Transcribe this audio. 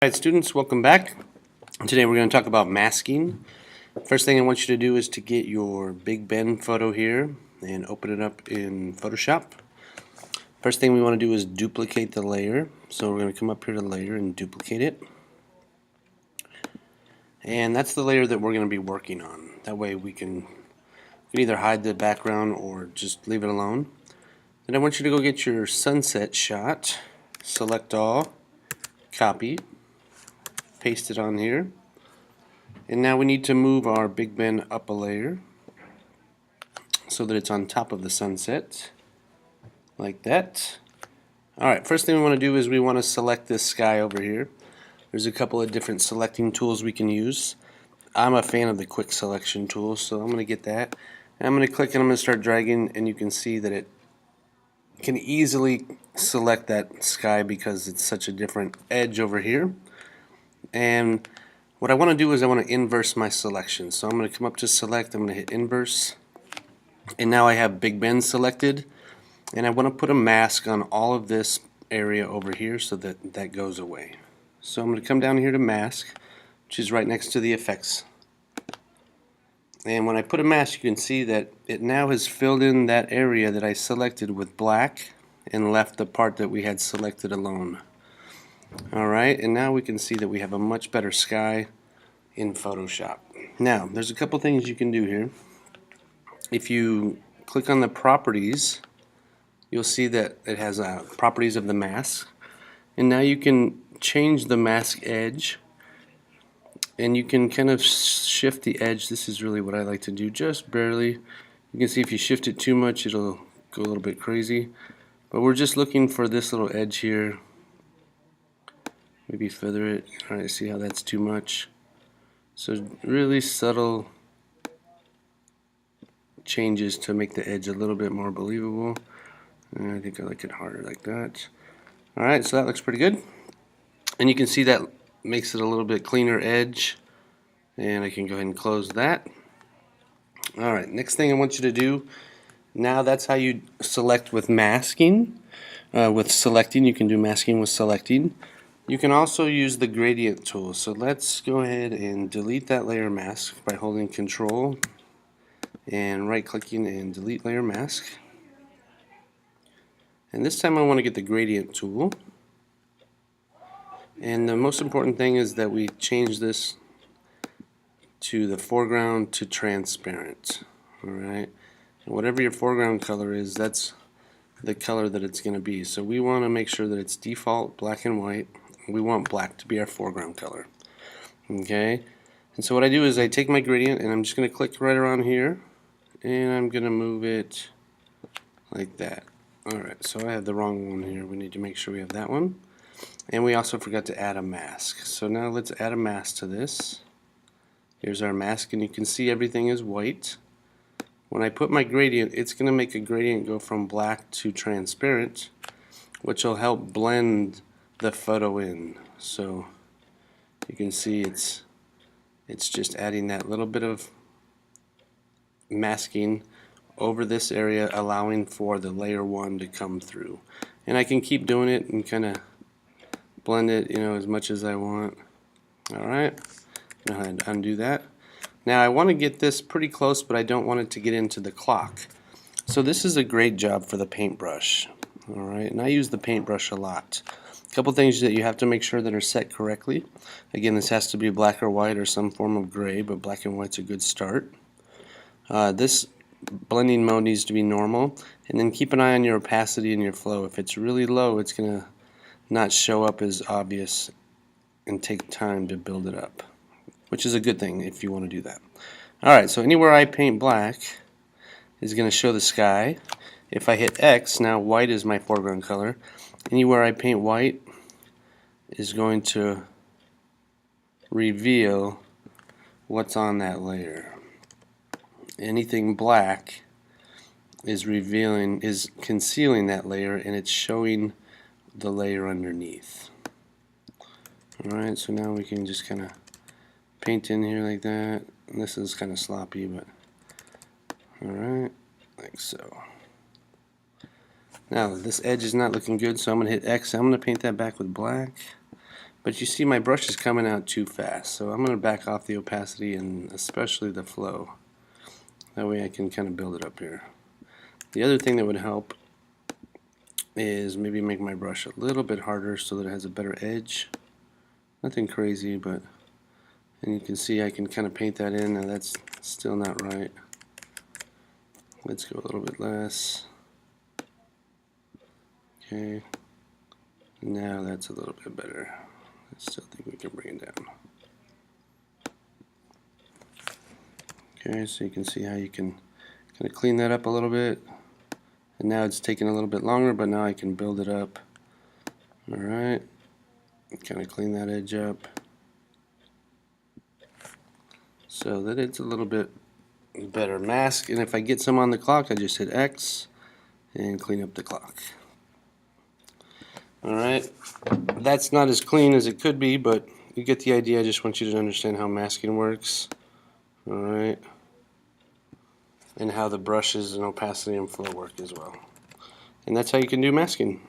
Alright students, welcome back. Today we're going to talk about masking. First thing I want you to do is to get your Big Ben photo here and open it up in Photoshop. First thing we want to do is duplicate the layer. So we're going to come up here to layer and duplicate it. And that's the layer that we're going to be working on. That way we can either hide the background or just leave it alone. Then I want you to go get your sunset shot, select all, copy, paste it on here, and now we need to move our Big Ben up a layer so that it's on top of the sunset like that. Alright, first thing we want to do is we want to select this sky over here. There's a couple of different selecting tools we can use. I'm a fan of the quick selection tool, so I'm going to get that, and I'm going to click and I'm going to start dragging, and you can see that it can easily select that sky because it's such a different edge over here. And what I want to do is I want to inverse my selection. So I'm going to come up to select, I'm going to hit inverse, and now I have Big Ben selected, and I want to put a mask on all of this area over here so that that goes away. So I'm going to come down here to mask, which is right next to the effects. And when I put a mask, you can see that it now has filled in that area that I selected with black and left the part that we had selected alone. Alright, and now we can see that we have a much better sky in Photoshop. Now, there's a couple things you can do here. If you click on the properties, you'll see that it has properties of the mask. And now you can change the mask edge, and you can kind of shift the edge. This is really what I like to do, just barely. You can see if you shift it too much, it'll go a little bit crazy. But we're just looking for this little edge here. Maybe feather it. Alright, see how that's too much? So really subtle changes to make the edge a little bit more believable. And I think I like it harder like that. Alright, so that looks pretty good. And you can see that makes it a little bit cleaner edge. And I can go ahead and close that. Alright, next thing I want you to do, now that's how you select with masking. With selecting, you can do masking with selecting. You can also use the gradient tool. So let's go ahead and delete that layer mask by holding Control and right clicking and delete layer mask. And this time I want to get the gradient tool. And the most important thing is that we change this to the foreground to transparent. Alright, and whatever your foreground color is, that's the color that it's going to be. So we want to make sure that it's default black and white. We want black to be our foreground color. Okay, and so what I do is I take my gradient and I'm just going to click right around here, and I'm going to move it like that. Alright, so I have the wrong one here. We need to make sure we have that one. And we also forgot to add a mask. So now let's add a mask to this. Here's our mask, and you can see everything is white. When I put my gradient, it's going to make a gradient go from black to transparent, which will help blend the photo in. So you can see it's just adding that little bit of masking over this area, allowing for the layer 1 to come through. And I can keep doing it and kind of blend it, as much as I want. Alright, go ahead and undo that. Now I want to get this pretty close, but I don't want it to get into the clock. So this is a great job for the paintbrush. Alright, and I use the paintbrush a lot. A couple things that you have to make sure that are set correctly. Again, this has to be black or white or some form of gray, but black and white's a good start. This blending mode needs to be normal, and then keep an eye on your opacity and your flow. If it's really low, it's going to not show up as obvious and take time to build it up, which is a good thing if you want to do that. Alright, so anywhere I paint black is going to show the sky. If I hit X, now white is my foreground color. Anywhere I paint white is going to reveal what's on that layer. Anything black is concealing that layer, and it's showing the layer underneath. Alright, so now we can just kind of paint in here like that. And this is kind of sloppy, but alright, like so. Now this edge is not looking good, so I'm going to hit X. I'm going to paint that back with black. But you see my brush is coming out too fast, so I'm going to back off the opacity and especially the flow. That way I can kind of build it up here. The other thing that would help is maybe make my brush a little bit harder so that it has a better edge. Nothing crazy, but and you can see I can kind of paint that in. Now that's still not right. Let's go a little bit less. Okay. Now that's a little bit better. I still think we can bring it down. Okay, so you can see how you can kind of clean that up a little bit. And now it's taking a little bit longer, but now I can build it up. Alright. Kind of clean that edge up so that it's a little bit better mask. And if I get some on the clock, I just hit X and clean up the clock. Alright. That's not as clean as it could be, but you get the idea. I just want you to understand how masking works. Alright. And how the brushes and opacity and flow work as well. And that's how you can do masking.